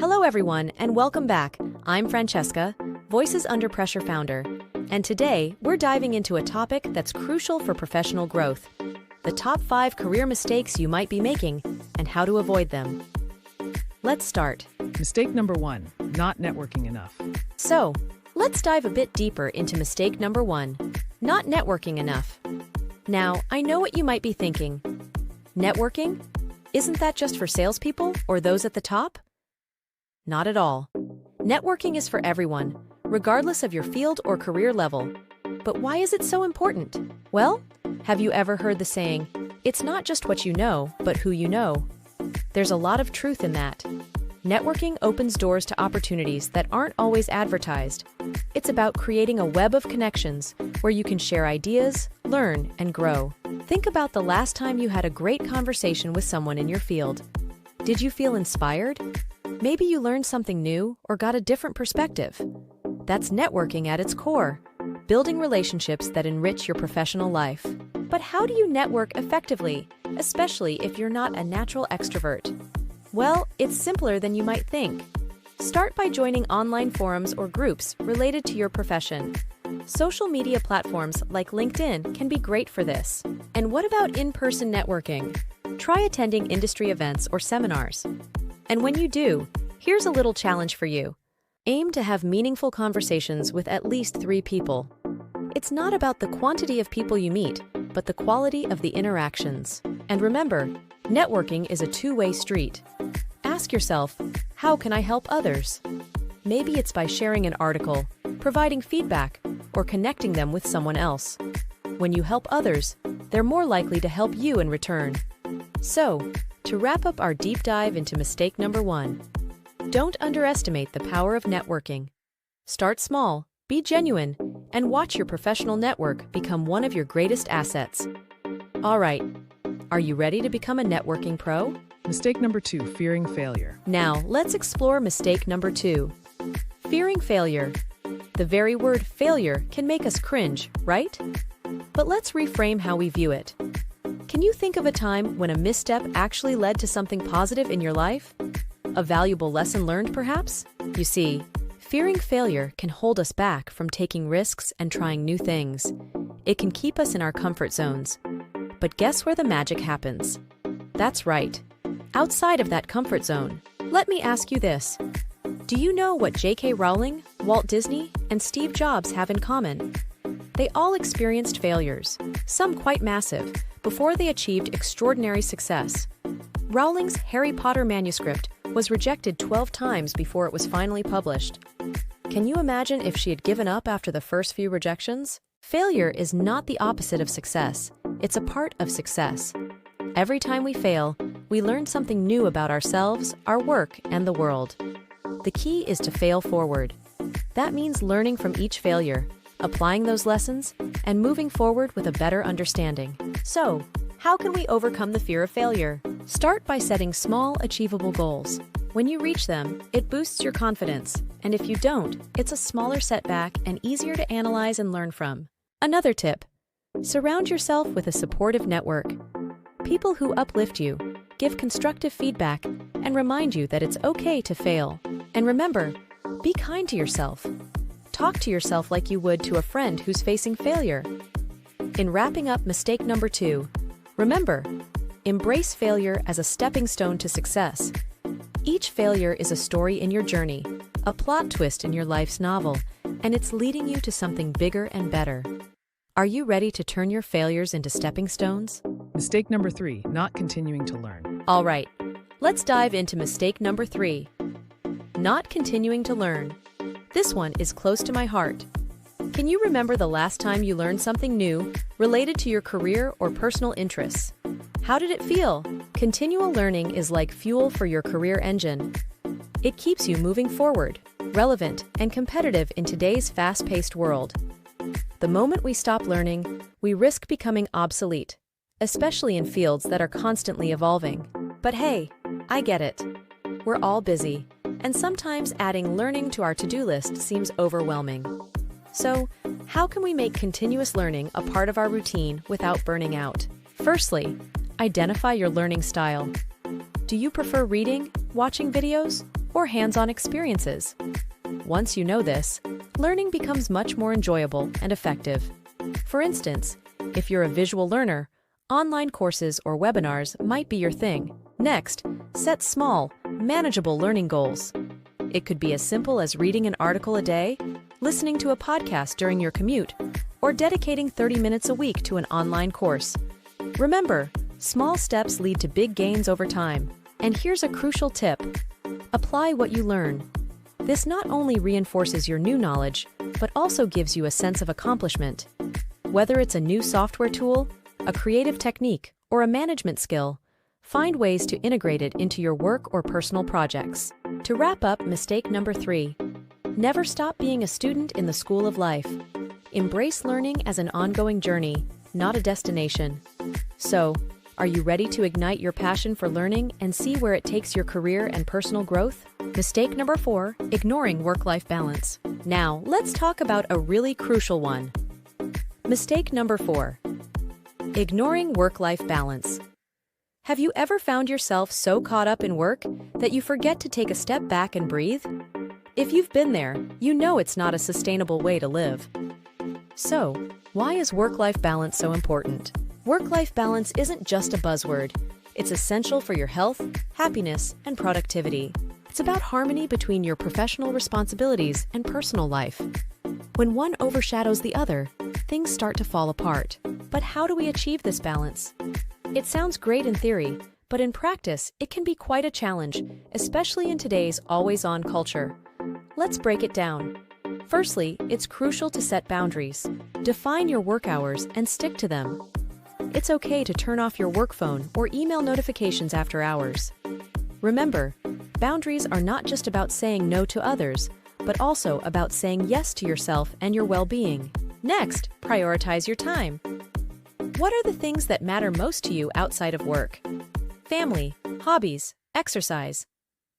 Hello everyone and welcome back. I'm Francesca, Voices Under Pressure founder, and today we're diving into a topic that's crucial for professional growth: the top 5 career mistakes you might be making and how to avoid them. Let's start. Mistake number 1, not networking enough. So, let's dive a bit deeper into mistake number 1, not networking enough. Now, I know what you might be thinking. Networking? Isn't that just for salespeople or those at the top? Not at all. Networking is for everyone, regardless of your field or career level. But why is it so important? Well, have you ever heard the saying, "It's not just what you know, but who you know"? There's a lot of truth in that. Networking opens doors to opportunities that aren't always advertised. It's about creating a web of connections where you can share ideas, learn, and grow. Think about the last time you had a great conversation with someone in your field. Did you feel inspired? Maybe you learned something new or got a different perspective. That's networking at its core, building relationships that enrich your professional life. But how do you network effectively, especially if you're not a natural extrovert? Well, it's simpler than you might think. Start by joining online forums or groups related to your profession. Social media platforms like LinkedIn can be great for this. And what about in-person networking? Try attending industry events or seminars. And when you do, here's a little challenge for you. Aim to have meaningful conversations with at least 3 people. It's not about the quantity of people you meet, but the quality of the interactions. And remember, networking is a two-way street. Ask yourself, how can I help others? Maybe it's by sharing an article, providing feedback, or connecting them with someone else. When you help others, they're more likely to help you in return. So, to wrap up our deep dive into mistake number 1, don't underestimate the power of networking. Start small, be genuine, and watch your professional network become one of your greatest assets. All right, are you ready to become a networking pro? Mistake number 2, fearing failure. Now, let's explore mistake number 2, fearing failure. The very word failure can make us cringe, right? But let's reframe how we view it. Can you think of a time when a misstep actually led to something positive in your life? A valuable lesson learned, perhaps? You see, fearing failure can hold us back from taking risks and trying new things. It can keep us in our comfort zones. But guess where the magic happens? That's right, outside of that comfort zone. Let me ask you this. Do you know what J.K. Rowling, Walt Disney, and Steve Jobs have in common? They all experienced failures, some quite massive, before they achieved extraordinary success. Rowling's Harry Potter manuscript was rejected 12 times before it was finally published. Can you imagine if she had given up after the first few rejections? Failure is not the opposite of success. It's a part of success. Every time we fail, we learn something new about ourselves, our work, and the world. The key is to fail forward. That means learning from each failure, applying those lessons, and moving forward with a better understanding. So, how can we overcome the fear of failure? Start by setting small, achievable goals. When you reach them, it boosts your confidence, and if you don't, it's a smaller setback and easier to analyze and learn from. Another tip: surround yourself with a supportive network. People who uplift you, give constructive feedback, and remind you that it's okay to fail. And remember, be kind to yourself. Talk to yourself like you would to a friend who's facing failure. In wrapping up mistake number 2, remember, embrace failure as a stepping stone to success. Each failure is a story in your journey, a plot twist in your life's novel, and it's leading you to something bigger and better. Are you ready to turn your failures into stepping stones? Mistake number 3, not continuing to learn. All right, let's dive into mistake number 3, not continuing to learn. This one is close to my heart. Can you remember the last time you learned something new related to your career or personal interests? How did it feel? Continual learning is like fuel for your career engine. It keeps you moving forward, relevant, and competitive in today's fast-paced world. The moment we stop learning, we risk becoming obsolete, especially in fields that are constantly evolving. But hey, I get it. We're all busy, and sometimes adding learning to our to-do list seems overwhelming. So, how can we make continuous learning a part of our routine without burning out? Firstly, identify your learning style. Do you prefer reading, watching videos, or hands-on experiences. Once you know this, learning becomes much more enjoyable and effective. For instance, if you're a visual learner, online courses or webinars might be your thing. Next, set small, manageable learning goals. It could be as simple as reading an article a day, listening to a podcast during your commute, or dedicating 30 minutes a week to an online course. Remember, small steps lead to big gains over time. And here's a crucial tip. Apply what you learn. This not only reinforces your new knowledge, but also gives you a sense of accomplishment. Whether it's a new software tool, a creative technique, or a management skill, find ways to integrate it into your work or personal projects. To wrap up, mistake number 3. Never stop being a student in the school of life. Embrace learning as an ongoing journey, not a destination. So, are you ready to ignite your passion for learning and see where it takes your career and personal growth? Mistake number 4, ignoring work-life balance. Now, let's talk about a really crucial one. Mistake number 4, ignoring work-life balance. Have you ever found yourself so caught up in work that you forget to take a step back and breathe? If you've been there, you know it's not a sustainable way to live. So, why is work-life balance so important? Work-life balance isn't just a buzzword. It's essential for your health, happiness, and productivity. It's about harmony between your professional responsibilities and personal life. When one overshadows the other, things start to fall apart. But how do we achieve this balance? It sounds great in theory, but in practice, it can be quite a challenge, especially in today's always-on culture. Let's break it down. Firstly, it's crucial to set boundaries. Define your work hours and stick to them. It's okay to turn off your work phone or email notifications after hours. Remember, boundaries are not just about saying no to others, but also about saying yes to yourself and your well-being. Next, prioritize your time. What are the things that matter most to you outside of work? Family, hobbies, exercise.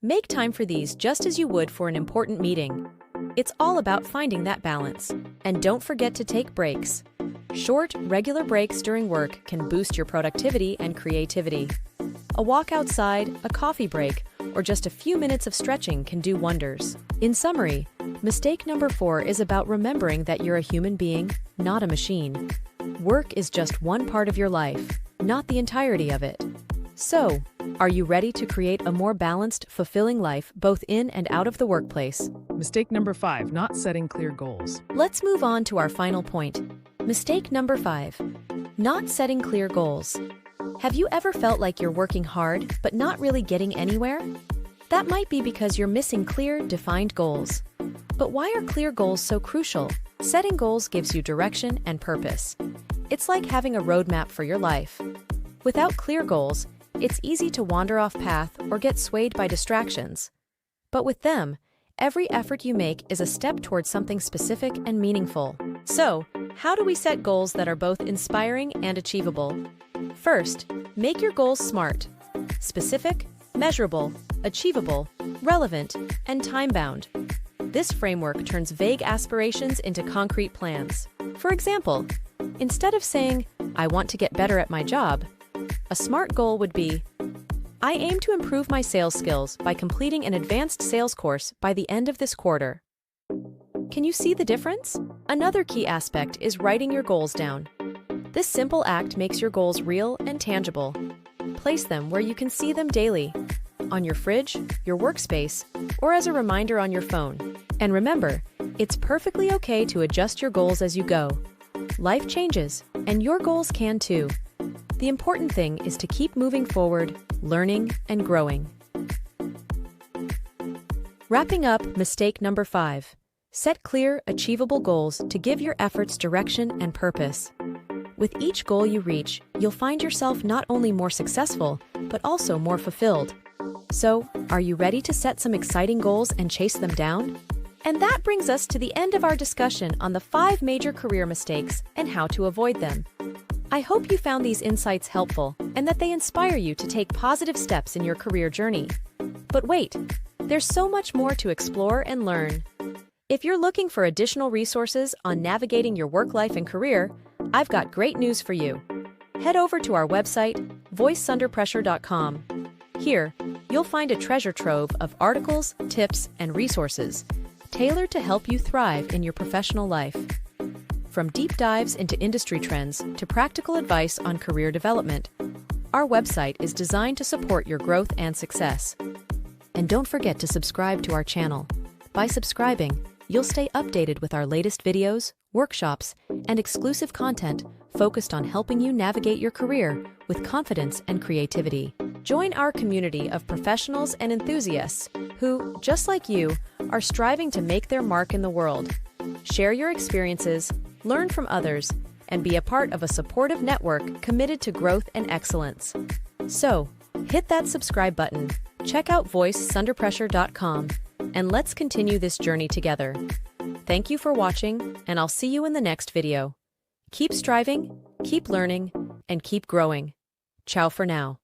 Make time for these just as you would for an important meeting. It's all about finding that balance. And don't forget to take breaks. Short, regular breaks during work can boost your productivity and creativity. A walk outside, a coffee break, or just a few minutes of stretching can do wonders. In summary, mistake number 4 is about remembering that you're a human being, not a machine. Work is just one part of your life, not the entirety of it. So, are you ready to create a more balanced, fulfilling life both in and out of the workplace? Mistake number 5, not setting clear goals. Let's move on to our final point. Mistake number 5, not setting clear goals. Have you ever felt like you're working hard but not really getting anywhere? That might be because you're missing clear, defined goals. But why are clear goals so crucial? Setting goals gives you direction and purpose. It's like having a roadmap for your life. Without clear goals, it's easy to wander off path or get swayed by distractions. But with them, every effort you make is a step towards something specific and meaningful. So, how do we set goals that are both inspiring and achievable? First, make your goals SMART: specific, measurable, achievable, relevant, and time-bound. This framework turns vague aspirations into concrete plans. For example, instead of saying, "I want to get better at my job," a SMART goal would be, "I aim to improve my sales skills by completing an advanced sales course by the end of this quarter." Can you see the difference? Another key aspect is writing your goals down. This simple act makes your goals real and tangible. Place them where you can see them daily, on your fridge, your workspace, or as a reminder on your phone. And remember, it's perfectly okay to adjust your goals as you go. Life changes, and your goals can too. The important thing is to keep moving forward, learning, and growing. Wrapping up, mistake number 5. Set clear, achievable goals to give your efforts direction and purpose. With each goal you reach, you'll find yourself not only more successful, but also more fulfilled. So, are you ready to set some exciting goals and chase them down? And that brings us to the end of our discussion on the 5 major career mistakes and how to avoid them. I hope you found these insights helpful and that they inspire you to take positive steps in your career journey. But wait, there's so much more to explore and learn. If you're looking for additional resources on navigating your work life and career, I've got great news for you. Head over to our website, voiceunderpressure.com. Here, you'll find a treasure trove of articles, tips, and resources tailored to help you thrive in your professional life. From deep dives into industry trends to practical advice on career development, our website is designed to support your growth and success. And don't forget to subscribe to our channel. By subscribing, you'll stay updated with our latest videos, workshops, and exclusive content focused on helping you navigate your career with confidence and creativity. Join our community of professionals and enthusiasts who, just like you, are striving to make their mark in the world. Share your experiences, learn from others, and be a part of a supportive network committed to growth and excellence. So, hit that subscribe button, check out voicesunderpressure.com, and let's continue this journey together. Thank you for watching, and I'll see you in the next video. Keep striving, keep learning, and keep growing. Ciao for now.